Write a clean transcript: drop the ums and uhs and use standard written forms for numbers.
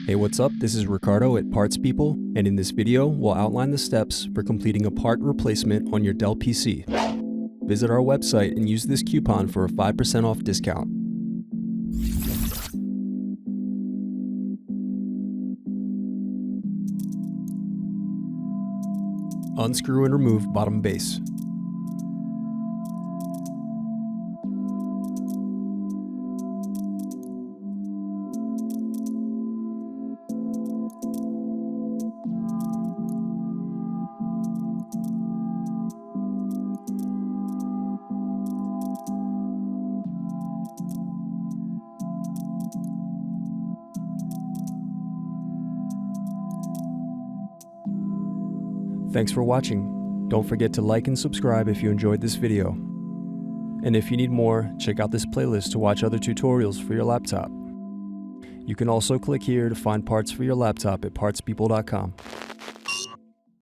Hey, what's up? This is Ricardo at Parts People, and in this video, we'll outline the steps for completing a part replacement on your Dell PC. Visit our website and use this coupon for a 5% off discount. Unscrew and remove bottom base. Thanks for watching. Don't forget to like and subscribe if you enjoyed this video. And if you need more, check out this playlist to watch other tutorials for your laptop. You can also click here to find parts for your laptop at partspeople.com.